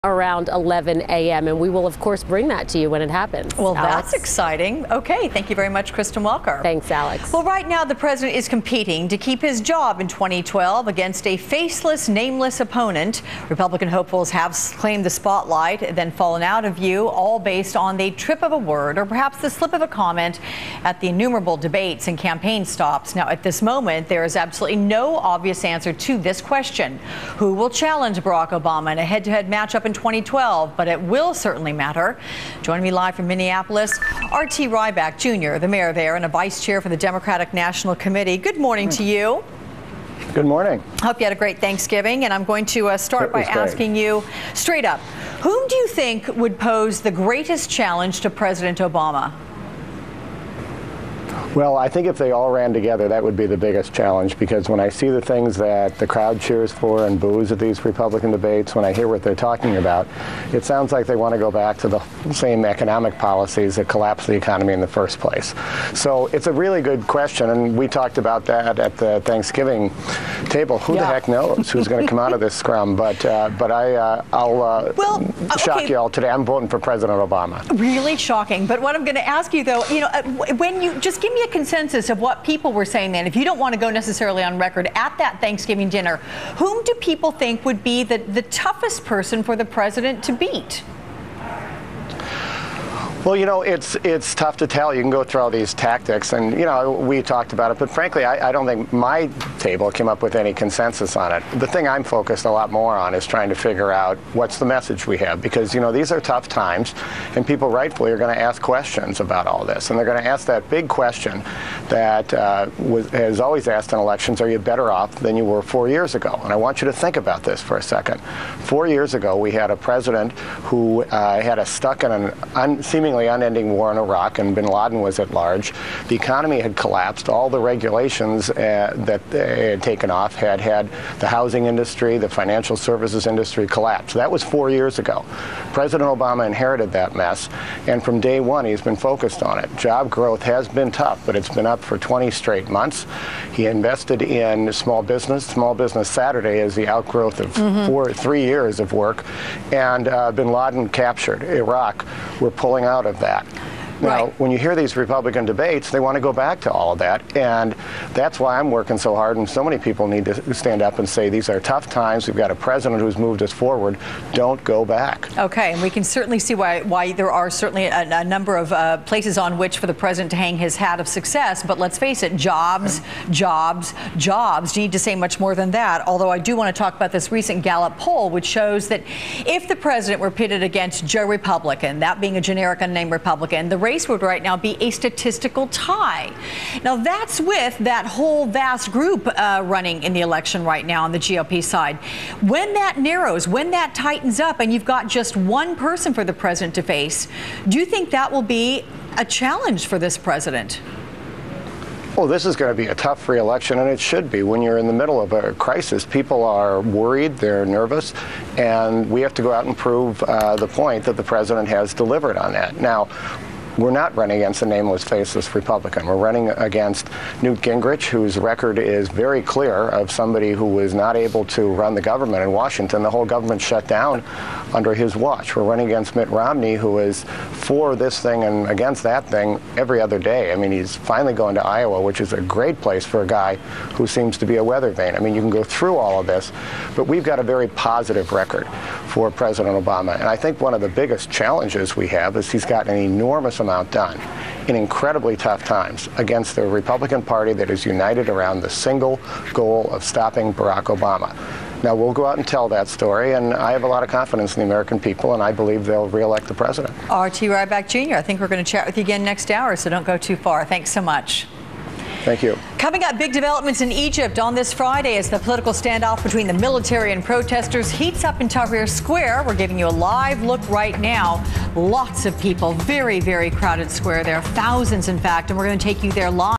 around 11 a.m. and we will of course bring that to you when it happens. Well, Alex? That's exciting. Okay, thank you very much, Kristen Welker. Thanks, Alex. Well, right now the president is competing to keep his job in 2012 against a faceless, nameless opponent. Republican hopefuls have claimed the spotlight, then fallen out of view, all based on the trip of a word or perhaps the slip of a comment at the innumerable debates and campaign stops. Now, at this moment, there is absolutely no obvious answer to this question. Who will challenge Barack Obama in a head-to-head matchup in 2012, but it will certainly matter. Joining me live from Minneapolis, R.T. Rybak Jr., the mayor there and a vice chair for the Democratic National Committee. Good morning to you. Good morning. Hope you had a great Thanksgiving, and I'm going to start by asking you straight up, whom do you think would pose the greatest challenge to President Obama? Well, I think if they all ran together, that would be the biggest challenge, because when I see the things that the crowd cheers for and boos at these Republican debates, when I hear what they're talking about, it sounds like they want to go back to the same economic policies that collapsed the economy in the first place. So it's a really good question, and we talked about that at the Thanksgiving table. Who the heck knows who's going to come out of this scrum? But I'll shock you all today. I'm voting for President Obama. Really shocking. But what I'm going to ask you, though, when you just give me a consensus of what people were saying then, if you don't want to go necessarily on record, at that Thanksgiving dinner, whom do people think would be the toughest person for the president to beat? Well, it's tough to tell. You can go through all these tactics, and, we talked about it, but frankly, I don't think my table came up with any consensus on it. The thing I'm focused a lot more on is trying to figure out what's the message we have, because, these are tough times, and people rightfully are going to ask questions about all this, and they're going to ask that big question that is always asked in elections: are you better off than you were 4 years ago? And I want you to think about this for a second. 4 years ago, we had a president who had us stuck in an seemingly unending war in Iraq, and bin Laden was at large. The economy had collapsed. All the regulations that they had taken off had the housing industry, the financial services industry collapse. That was 4 years ago. President Obama inherited that mess, and from day one he's been focused on it. Job growth has been tough, but it's been up for 20 straight months. He invested in small business. Small Business Saturday is the outgrowth of 3 years of work, and bin Laden captured Iraq. We're pulling out of that. Now, when you hear these Republican debates, they want to go back to all of that, and that's why I'm working so hard, and so many people need to stand up and say these are tough times. We've got a president who's moved us forward. Don't go back. Okay, and we can certainly see why there are certainly a number of places on which for the president to hang his hat of success, but let's face it, jobs, jobs, jobs. You need to say much more than that, although I do want to talk about this recent Gallup poll, which shows that if the president were pitted against Joe Republican, that being a generic unnamed Republican, the race would right now be a statistical tie. Now, that's with that whole vast group running in the election right now on the GOP side. When that narrows, when that tightens up, and you've got just one person for the president to face, do you think that will be a challenge for this president? Well, this is going to be a tough re-election, and it should be. When you're in the middle of a crisis, people are worried, they're nervous, and we have to go out and prove the point that the president has delivered on that. Now, we're not running against a nameless, faceless Republican. We're running against Newt Gingrich, whose record is very clear of somebody who was not able to run the government in Washington. The whole government shut down under his watch. We're running against Mitt Romney, who is for this thing and against that thing every other day. I mean, he's finally going to Iowa, which is a great place for a guy who seems to be a weather vane. I mean, you can go through all of this, but we've got a very positive record for President Obama. And I think one of the biggest challenges we have is he's got an enormous amount done in incredibly tough times against the Republican Party that is united around the single goal of stopping Barack Obama. Now, we'll go out and tell that story, and I have a lot of confidence in the American people, and I believe they'll re-elect the president. R.T. Rybak Jr., I think we're going to chat with you again next hour, so don't go too far. Thanks so much. Thank you. Coming up, big developments in Egypt on this Friday as the political standoff between the military and protesters heats up in Tahrir Square. We're giving you a live look right now. Lots of people, very, very crowded square there, thousands in fact, and we're going to take you there live.